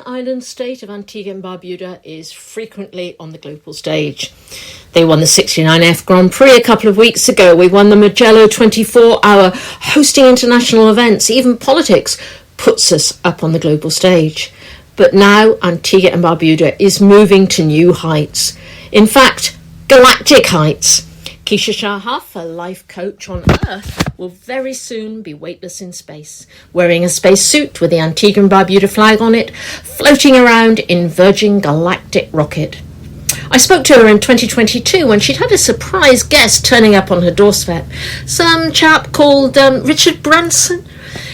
Island state of Antigua and Barbuda is frequently on the global stage. They won the 69F Grand Prix a couple of weeks ago. We won the Magello 24-hour, hosting international events. Even politics puts us up on the global stage. But now Antigua and Barbuda is moving to new heights. In fact, galactic heights. Keisha Shahaf, a life coach on Earth, will very soon be weightless in space, wearing a spacesuit with the Antigua and Barbuda flag on it, floating around in Virgin Galactic rocket. I spoke to her in 2022 when she'd had a surprise guest turning up on her doorstep, some chap called Richard Branson.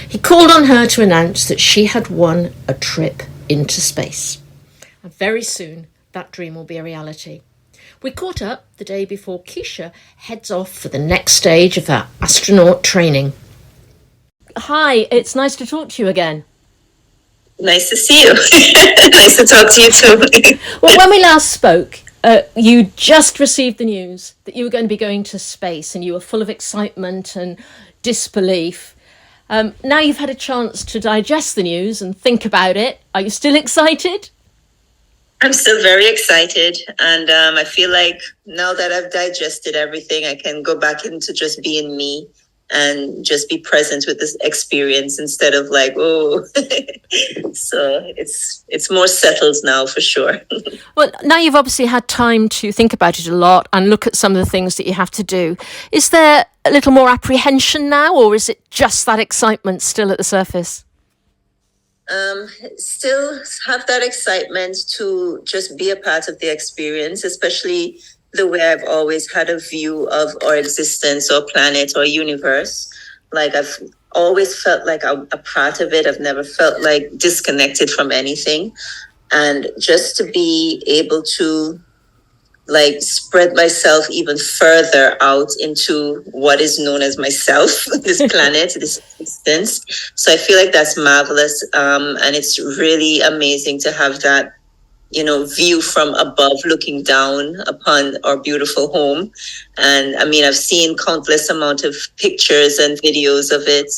He called on her to announce that she had won a trip into space. And very soon, that dream will be a reality. We caught up the day before Keisha heads off for the next stage of her astronaut training. Hi, it's nice to talk to you again. Nice to see you. Nice to talk to you too. Well, when we last spoke, you just received the news that you were going to be going to space and you were full of excitement and disbelief. Now you've had a chance to digest the news and think about it. Are you still excited? I'm still very excited, and I feel like now that I've digested everything, I can go back into just being me and just be present with this experience instead of like, oh. So it's more settled now for sure. Well, now you've obviously had time to think about it a lot and look at some of the things that you have to do. Is there a little more apprehension now, or is it just that excitement still at the surface? Still have that excitement to just be a part of the experience, especially the way I've always had a view of our existence or planet or universe. Like I've always felt like I'm a part of it. I've never felt like disconnected from anything. And just to be able to like spread myself even further out into what is known as myself, this planet, this existence. So I feel like that's marvelous. And it's really amazing to have that, view from above looking down upon our beautiful home. And I mean, I've seen countless amount of pictures and videos of it,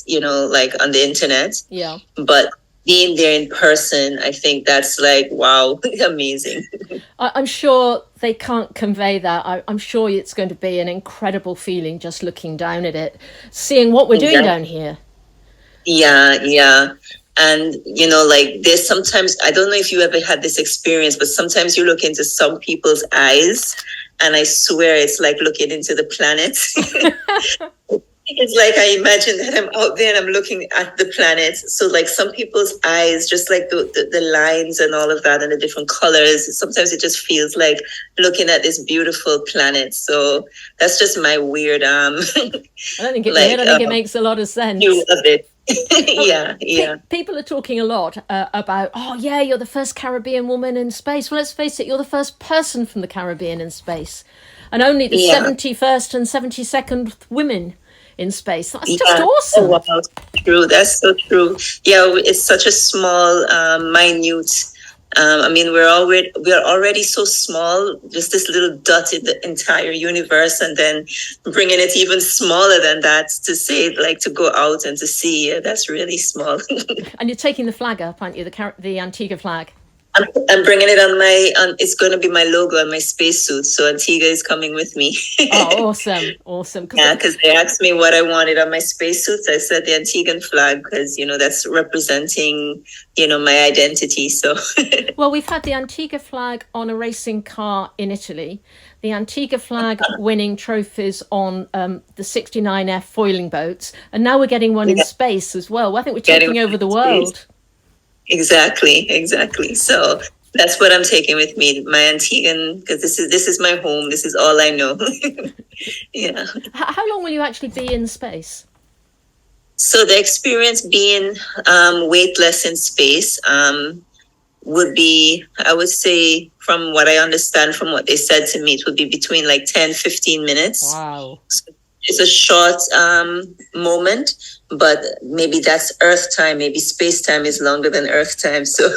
like on the internet. Yeah. But being there in person, I think that's like, wow, amazing. I'm sure they can't convey that. I'm sure it's going to be an incredible feeling just looking down at it, seeing what we're doing down here. Yeah. And, like there's sometimes, I don't know if you ever had this experience, but sometimes you look into some people's eyes and I swear it's like looking into the planet. It's like I imagine that I'm out there and I'm looking at the planet. So like some people's eyes, just like the lines and all of that and the different colors, sometimes it just feels like looking at this beautiful planet. So that's just my weird I don't think it's weird. I think it makes a lot of sense. View of it. Yeah. People are talking a lot about, you're the first Caribbean woman in space. Well, let's face it, you're the first person from the Caribbean in space. And only the 71st and 72nd women in space. That's just awesome. Oh, wow. True. That's so true. Yeah, it's such a small, minute. I mean, we're already so small, just this little dot in the entire universe, and then bringing it even smaller than that to say, like, to go out and to see. That's really small. And you're taking the flag up, aren't you? The Antigua flag. I'm bringing it on it's going to be my logo on my spacesuit. So Antigua is coming with me. Oh, awesome. Yeah, because they asked me what I wanted on my spacesuits. I said the Antiguan flag because, that's representing, my identity. So. Well, we've had the Antigua flag on a racing car in Italy, the Antigua flag winning trophies on the 69F foiling boats, and now we're getting one in space as well. I think we're taking over the world. Exactly. So that's what I'm taking with me, my Antiguan, because this is my home. This is all I know. Yeah. How long will you actually be in space? So the experience being weightless in space would be, I would say, from what I understand, from what they said to me, it would be between like 10, 15 minutes. Wow. it's a short moment, but maybe that's Earth time. Maybe space time is longer than Earth time. So,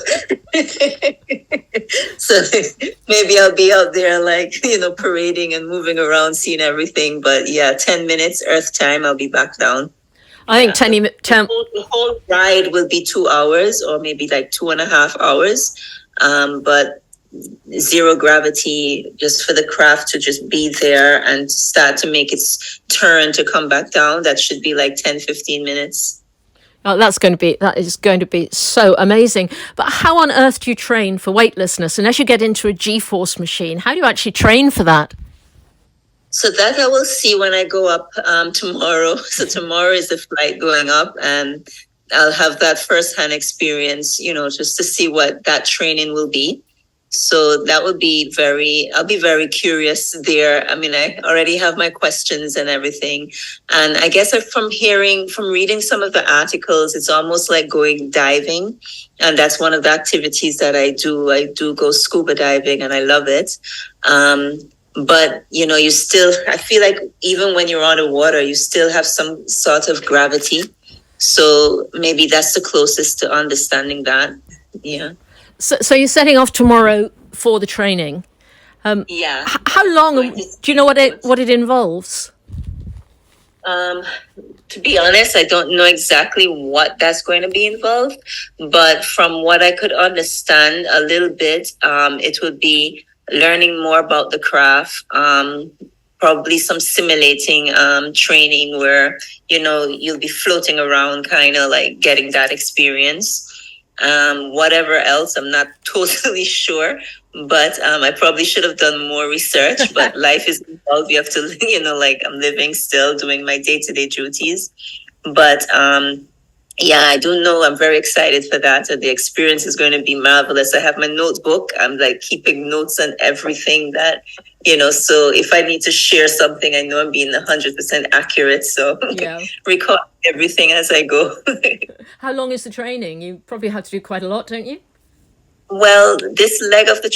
so maybe I'll be out there like parading and moving around, seeing everything. But yeah, 10 minutes Earth time, I'll be back down. I think the whole ride will be 2 hours or maybe like 2.5 hours. But zero gravity, just for the craft to just be there and start to make its turn to come back down. That should be like 10-15 minutes. Oh, that is going to be so amazing. But how on earth do you train for weightlessness? Unless you get into a G-force machine, how do you actually train for that? So that I will see when I go up tomorrow. So tomorrow is the flight going up, and I'll have that firsthand experience, just to see what that training will be. So that would be I'll be very curious there. I mean, I already have my questions and everything. And I guess from reading some of the articles, it's almost like going diving. And that's one of the activities that I do. I do go scuba diving and I love it. But, I feel like even when you're underwater, you still have some sort of gravity. So maybe that's the closest to understanding that. Yeah. So you're setting off tomorrow for the training. Yeah. How long? Do you know what it involves? To be honest, I don't know exactly what that's going to be involved, but from what I could understand a little bit, it would be learning more about the craft. Probably some simulating training where you'll be floating around, kind of like getting that experience. Whatever else, I'm not totally sure, but I probably should have done more research. But life is involved. You have to, like I'm living still, doing my day-to-day duties. But yeah, I do know. I'm very excited for that. And the experience is going to be marvelous. I have my notebook. I'm like keeping notes on everything that, so if I need to share something, I know I'm being 100% accurate. So yeah. Record everything as I go. How long is the training? You probably have to do quite a lot, don't you? Well, this leg of the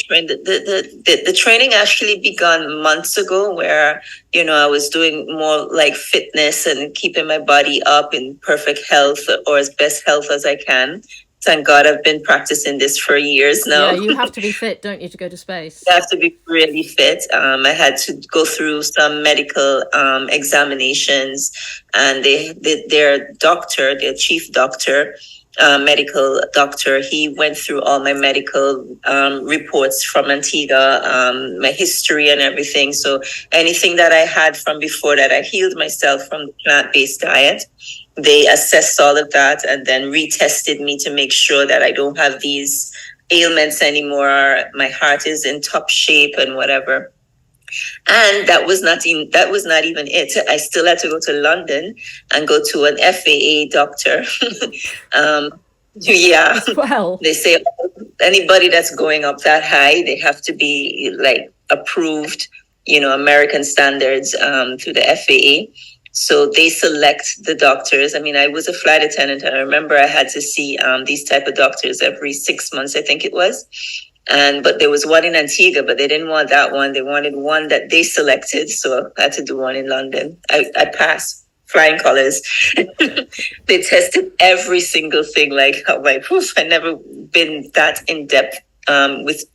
the training actually begun months ago, where I was doing more like fitness and keeping my body up in perfect health or as best health as I can. Thank God I've been practicing this for years now. Yeah, you have to be fit, don't you, to go to space? You have to be really fit. I had to go through some medical examinations, and their doctor, their chief doctor, medical doctor, he went through all my medical reports from Antigua, my history and everything. So anything that I had from before that, I healed myself from the plant-based diet. They assessed all of that and then retested me to make sure that I don't have these ailments anymore. My heart is in top shape and whatever. And that was not even it. I still had to go to London and go to an FAA doctor. Yeah. Well, they say anybody that's going up that high, they have to be like approved, American standards through the FAA. So they select the doctors. I mean, I was a flight attendant, and I remember I had to see these type of doctors every 6 months, I think it was. But there was one in Antigua, but they didn't want that one. They wanted one that they selected. So I had to do one in London. I passed flying colors. They tested every single thing. Like, I'm like, I never been that in depth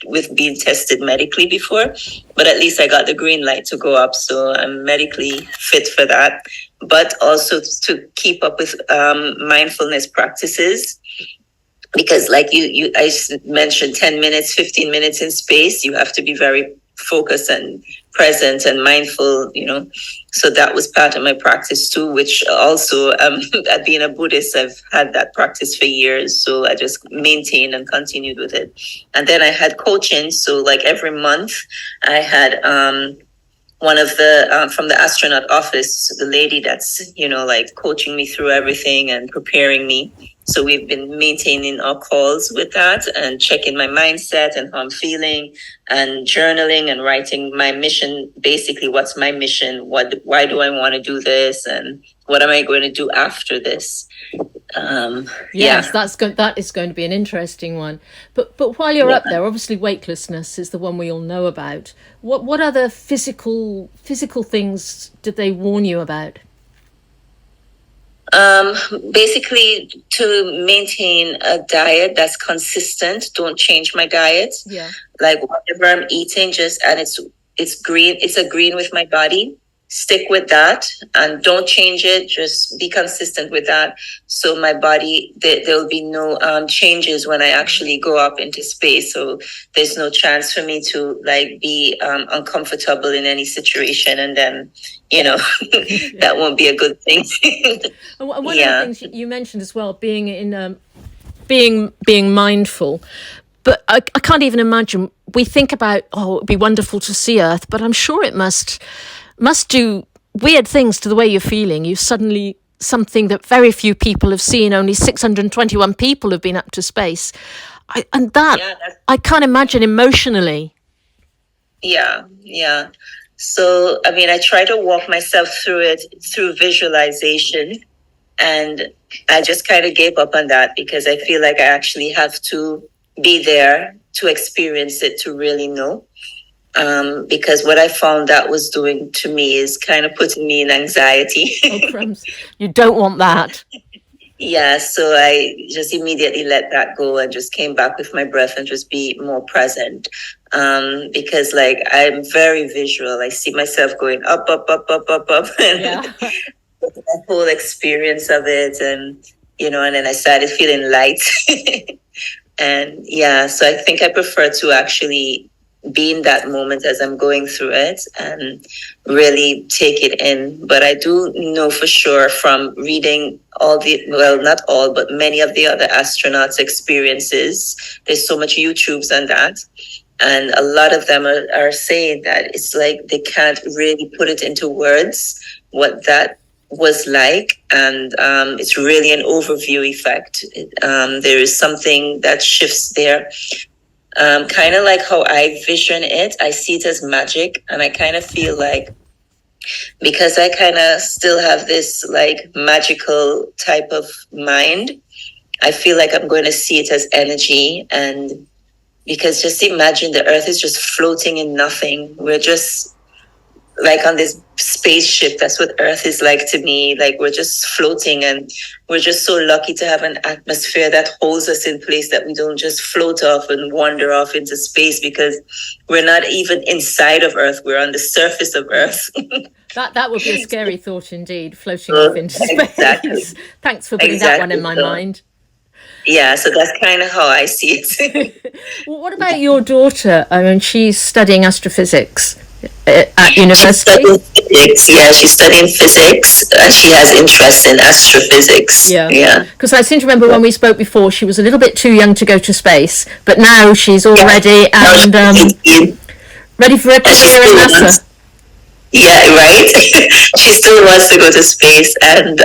with being tested medically before, but at least I got the green light to go up. So I'm medically fit for that, but also to keep up with mindfulness practices. Because like I mentioned, 10 minutes, 15 minutes in space, you have to be very focused and present and mindful, So that was part of my practice too, which also, at being a Buddhist, I've had that practice for years. So I just maintained and continued with it. And then I had coaching. So like every month I had, one of the from the astronaut office, the lady that's like coaching me through everything and preparing me. So we've been maintaining our calls with that and checking my mindset and how I'm feeling and journaling and writing my mission. Basically, what's my mission? Why do I want to do this? And what am I going to do after this? Yes, Yeah. that is going to be an interesting one. But while you're up there, obviously weightlessness is the one we all know about. What other physical things did they warn you about? Um, Basically, to maintain a diet that's consistent, don't change my diet. Yeah. Like whatever I'm eating, just and it's green. It's agreeing with my body. Stick with that and don't change it. Just be consistent with that. So my body, there will be no changes when I actually go up into space. So there's no chance for me to like be uncomfortable in any situation, and then that won't be a good thing. And one of the Yeah. things you mentioned as well, being in being mindful. But I can't even imagine. We think about, oh, it'd be wonderful to see Earth, but I'm sure it must do weird things to the way you're feeling. You suddenly something that very few people have seen. Only 621 people have been up to space, Yeah, I can't imagine emotionally. yeah. So, I mean, I try to walk myself through it through visualization, and I just kind of gave up on that because I feel like I actually have to be there to experience it to really know. Because what I found that was doing to me is kind of putting me in anxiety. Oh crumbs! You don't want that. Yeah, so I just immediately let that go and just came back with my breath and just be more present. Because like I'm very visual. I see myself going up, up, up, up, up, up, and Yeah. the whole experience of it, and and then I started feeling light. And yeah, so I think I prefer to actually be in that moment as I'm going through it and really take it in. But I do know for sure from reading well, not all, but many of the other astronauts' experiences, there's so much YouTubes on that. And a lot of them are saying that it's like they can't really put it into words what that was like, and it's really an overview effect. There is something that shifts there, kind of like how I vision it. I see it as magic, and I kind of feel like because I kind of still have this like magical type of mind, I feel like I'm going to see it as energy. And because just imagine the earth is just floating in nothing. We're just like on this spaceship. That's what earth is like to me. Like we're just floating, and we're just so lucky to have an atmosphere that holds us in place, that we don't just float off and wander off into space, because we're not even inside of earth, we're on the surface of earth. That would be a scary thought indeed, floating off into Exactly. space. Thanks for putting that one in my So mind. yeah, so that's kind of how I see it. Well, what about your daughter? I mean, she's studying astrophysics at She's university. studying physics. Yeah, she's studying physics. She has interest in astrophysics. Yeah. Yeah. Because I seem to remember when we spoke before, she was a little bit too young to go to space, but now she's all ready No, and she's 18, ready for a and she career in still NASA. wants. Yeah, right. She still wants to go to space, and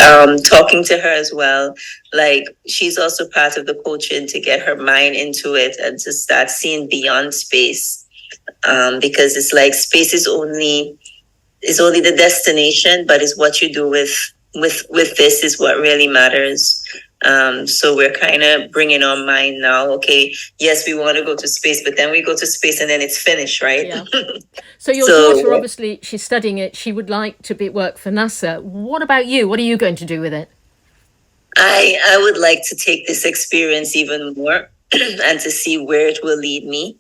talking to her as well. Like she's also part of the coaching to get her mind into it and to start seeing beyond space. Because it's like space is only the destination, but it's what you do with this is what really matters. So we're kind of bringing our mind now. Okay, yes, we want to go to space, but then we go to space and then it's finished, right? Yeah. So your daughter, So obviously, she's studying it. She would like to work for NASA. What about you? What are you going to do with it? I would like to take this experience even more and to see where it will lead me.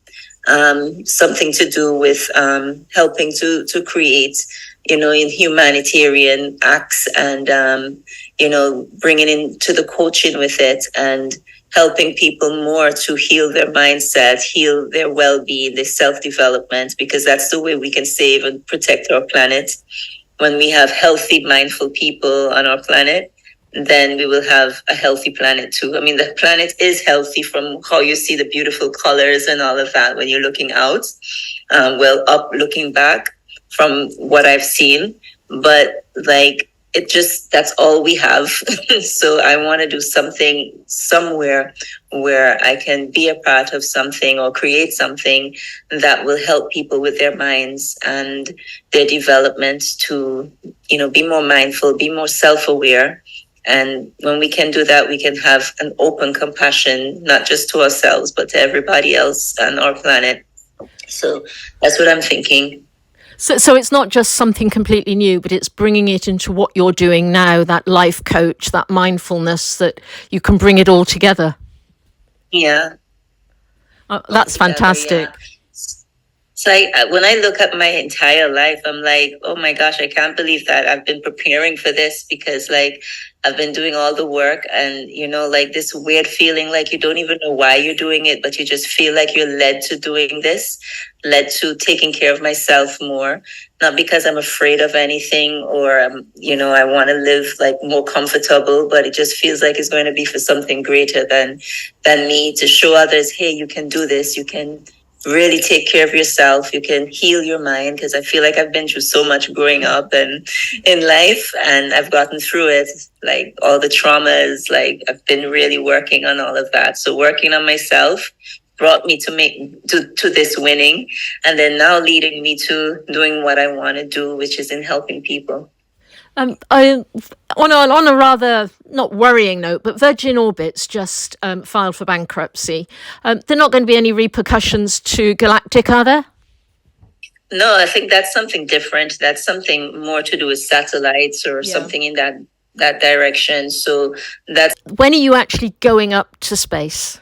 Something to do with helping to create, in humanitarian acts, and bringing into the coaching with it, and helping people more to heal their mindset, heal their well-being, their self-development, because that's the way we can save and protect our planet. When we have healthy, mindful people on our planet, then we will have a healthy planet too. I mean, the planet is healthy from how you see the beautiful colors and all of that when you're looking out. Well, up looking back from what I've seen, but like that's all we have. So I want to do something somewhere where I can be a part of something or create something that will help people with their minds and their development to, be more mindful, be more self-aware, And when we can do that, we can have an open compassion, not just to ourselves, but to everybody else on our planet. So that's what I'm thinking. So it's not just something completely new, but it's bringing it into what you're doing now, that life coach, that mindfulness, that you can bring it all together. Yeah. That's fantastic. Yeah. So when I look at my entire life, I'm like, oh my gosh, I can't believe that I've been preparing for this, because like I've been doing all the work, and like this weird feeling like you don't even know why you're doing it, but you just feel like you're led to doing this, led to taking care of myself more, not because I'm afraid of anything or, I want to live like more comfortable, but it just feels like it's going to be for something greater than me, to show others, hey, you can do this, you can really take care of yourself, you can heal your mind, because I feel like I've been through so much growing up and in life, and I've gotten through it, like all the traumas, like I've been really working on all of that. So working on myself brought me to this winning, and then now leading me to doing what I want to do, which is in helping people. On a rather not worrying note, but Virgin Orbit's just filed for bankruptcy. There are not going to be any repercussions to Galactic, are there? No, I think that's something different. That's something more to do with satellites or something in that direction. So that's... When are you actually going up to space?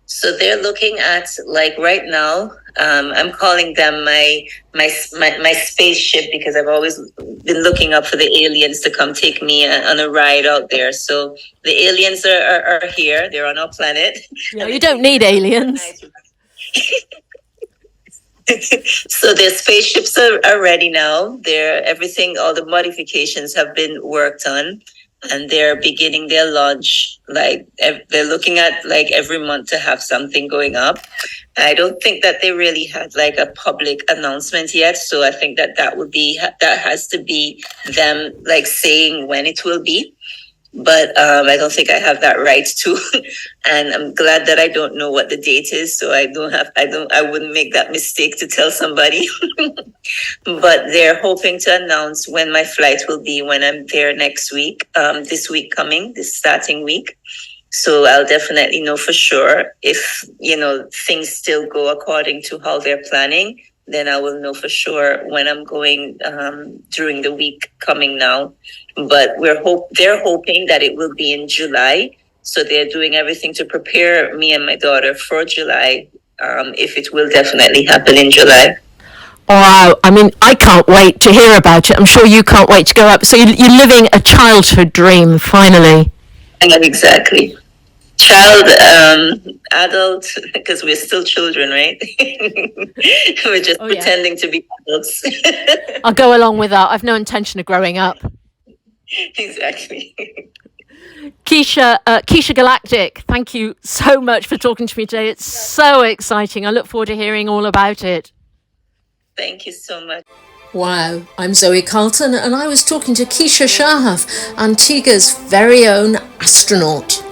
So they're looking at, like right now, I'm calling them my spaceship, because I've always been looking up for the aliens to come take me on a ride out there. So the aliens are here. They're on our planet. No, you don't need aliens. So their spaceships are ready now. All the modifications have been worked on, and they're beginning their launch. Like they're looking at like every month to have something going up. I don't think that they really had like a public announcement yet. So I think that has to be them like saying when it will be. But I don't think I have that right too. And I'm glad that I don't know what the date is, so I wouldn't make that mistake to tell somebody. But they're hoping to announce when my flight will be, when I'm there next week, this starting week. So I'll definitely know for sure. If, things still go according to how they're planning, then I will know for sure when I'm going during the week coming now. But they're hoping that it will be in July. So they're doing everything to prepare me and my daughter for July, if it will definitely happen in July. Wow, I mean, I can't wait to hear about it. I'm sure you can't wait to go up. So you're living a childhood dream, finally. Exactly. Child, adult, because we're still children, right? We're just pretending to be adults. I'll go along with that. I've no intention of growing up. Exactly. Keisha Galactic, thank you so much for talking to me today. It's so exciting. I look forward to hearing all about it. Thank you so much. Wow, I'm Zoe Carlton, and I was talking to Keisha Shahaf, Antigua's very own astronaut.